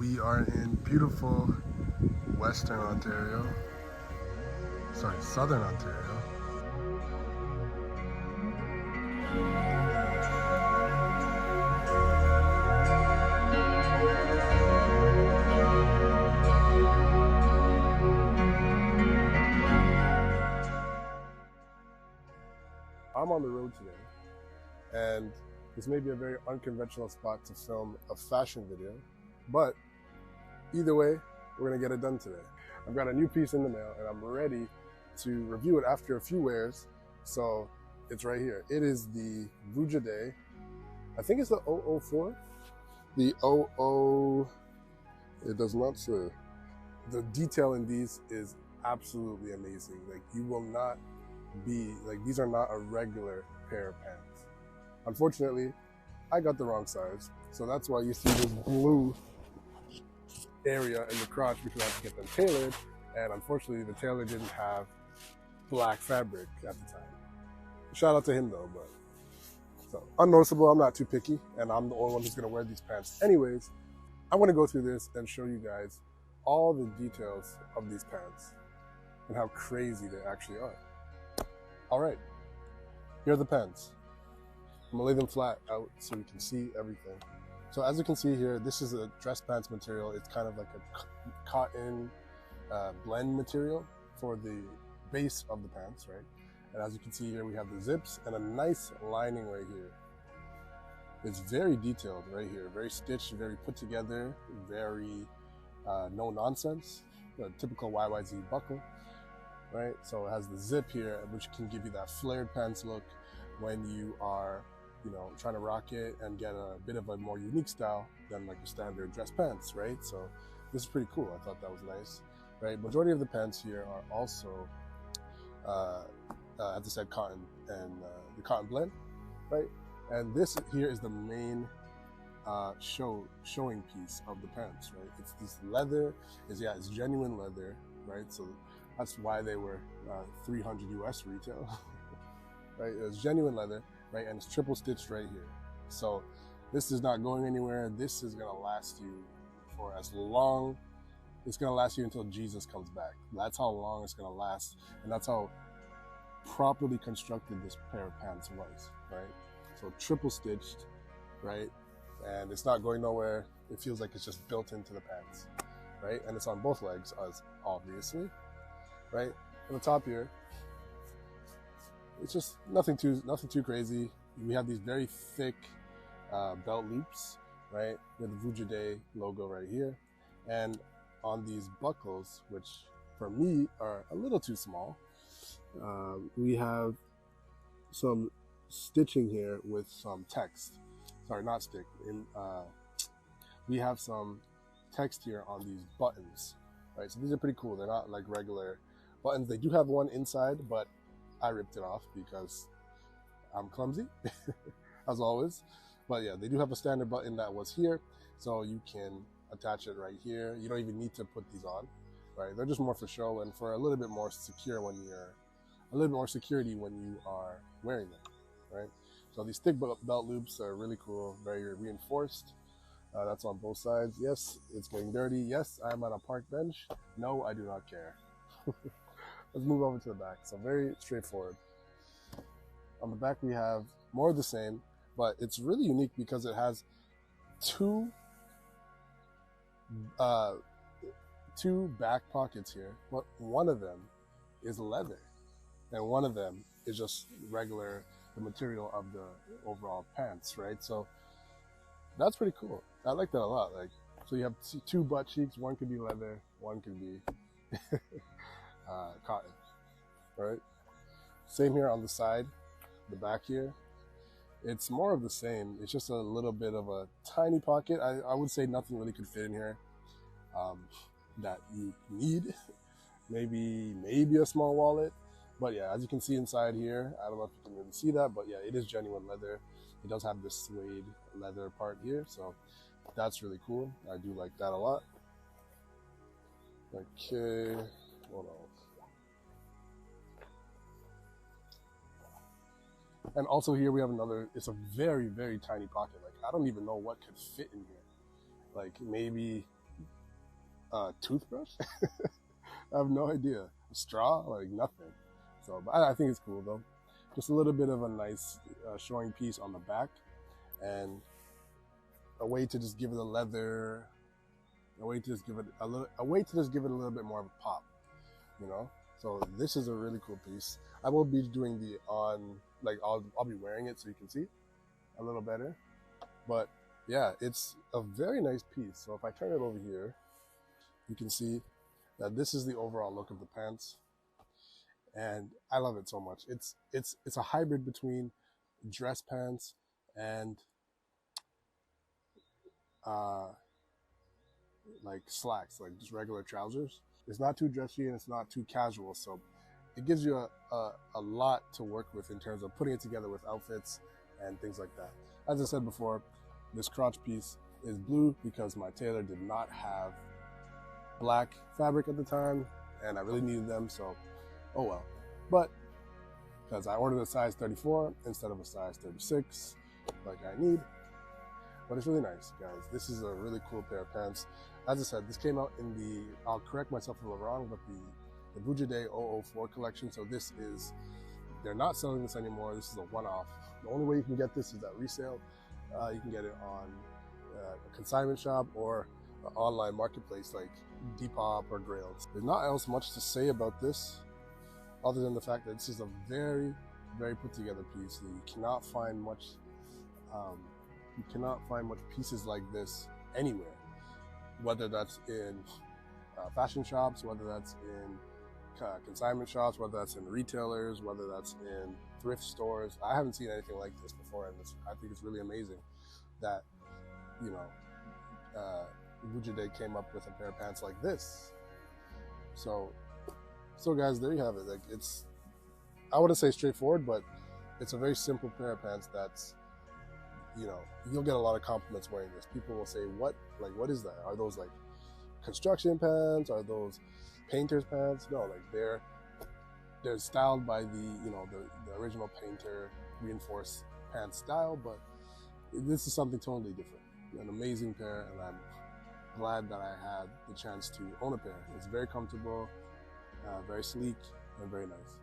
We are in beautiful Western Ontario. Sorry, Southern Ontario. I'm on the road today, and this may be a very unconventional spot to film a fashion video, but either way, we're gonna get it done today. I've got a new piece in the mail and I'm ready to review it after a few wears. So it's right here. It is the Vuja de, I think it's the 004. The 00, it does not say. The detail in these is absolutely amazing. Like, you will not be, like, these are not a regular pair of pants. Unfortunately, I got the wrong size. So that's why you see this blue area in the crotch, because I have to get them tailored. And unfortunately, the tailor didn't have black fabric at the time. Shout out to him though, but so unnoticeable. I'm not too picky, and I'm the only one who's gonna wear these pants anyways. I want to go through this and show you guys all the details of these pants and how crazy they actually are. All right, here are the pants. I'm gonna lay them flat out so you can see everything. So as you can see here, this is a dress pants material. It's kind of like a cotton blend material for the base of the pants, right? And as you can see here, we have the zips and a nice lining right here. It's very detailed right here, very stitched, very put together, very no nonsense, a typical YYZ buckle, right? So it has the zip here, which can give you that flared pants look when you are, you know, trying to rock it and get a bit of a more unique style than like your standard dress pants, right? So this is pretty cool. I thought that was nice, right? Majority of the pants here are also, as I said, cotton and the cotton blend, right? And this here is the main showing piece of the pants, right? It's this leather, it's genuine leather, right? So that's why they were 300 US retail, right? It's genuine leather, right? And it's triple stitched right here. So this is not going anywhere. This is gonna last you for as long, it's gonna last you until Jesus comes back. That's how long it's gonna last. And that's how properly constructed this pair of pants was, right? So triple stitched, right? And it's not going nowhere. It feels like it's just built into the pants, right? And it's on both legs, as obviously, right? On the top here, it's just nothing too crazy. We have these very thick belt loops, right? With the Vuja de logo right here. And on these buckles, which for me are a little too small, we have some stitching here with some text. Sorry, not stick. We have some text here on these buttons, right? So these are pretty cool. They're not like regular buttons. They do have one inside, but I ripped it off because I'm clumsy, as always. But yeah, they do have a standard button that was here, so you can attach it right here. You don't even need to put these on, right? They're just more for show and for a little bit more secure when you're, a little bit more security when you are wearing them, right? So these thick belt loops are really cool, very reinforced. That's on both sides. Yes, it's getting dirty. Yes, I'm on a park bench. No, I do not care. Let's move over to the back. So very straightforward. On the back, we have more of the same, but it's really unique because it has two back pockets here. But one of them is leather, and one of them is just regular, the material of the overall pants, right? So that's pretty cool. I like that a lot. Like, so you have two butt cheeks. One could be leather, one could be cotton, right? Same here on the side, the back here. It's more of the same. It's just a little bit of a tiny pocket. I would say nothing really could fit in here that you need. Maybe a small wallet. But yeah, as you can see inside here, I don't know if you can really see that, but yeah, it is genuine leather. It does have this suede leather part here, so that's really cool. I do like that a lot. Okay, hold on. And also here we have another, it's a very, very tiny pocket. Like, I don't even know what could fit in here. Like, maybe toothbrush? I have no idea. A straw? Like nothing. So, but I think it's cool though. Just a little bit of a nice showing piece on the back, and a way to just give it a leather, a way to just give it a little bit more of a pop, you know. So this is a really cool piece. I will be doing the on, like I'll be wearing it so you can see a little better. But yeah, it's a very nice piece. So if I turn it over here, you can see that this is the overall look of the pants, and I love it so much. It's a hybrid between dress pants and like slacks, like just regular trousers. It's not too dressy and it's not too casual, so it gives you a lot to work with in terms of putting it together with outfits and things like that. As I said before, this crotch piece is blue because my tailor did not have black fabric at the time, and I really needed them, so oh well. But because I ordered a size 34 instead of a size 36 like I need. But it's really nice, guys. This is a really cool pair of pants. As I said, this came out in the, I'll correct myself if I'm wrong, but the Vuja de 004 collection. So this is, they're not selling this anymore. This is a one-off. The only way you can get this is at resale. You can get it on a consignment shop or an online marketplace like Depop or Grails. There's not else much to say about this other than the fact that this is a very, very put together piece. You cannot find much pieces like this anywhere, whether that's in fashion shops, whether that's in consignment shops, whether that's in retailers, whether that's in thrift stores. I haven't seen anything like this before, and I think it's really amazing that, you know, Vuja de came up with a pair of pants like this. So guys, there you have it. Like, it's, I wouldn't say straightforward, but it's a very simple pair of pants that's, you know, you'll get a lot of compliments wearing this. People will say, what is that? Are those like construction pants? Are those painter's pants? No, like they're styled by the, you know, the original painter reinforced pants style, but this is something totally different. An amazing pair, and I'm glad that I had the chance to own a pair. It's very comfortable, very sleek, and very nice.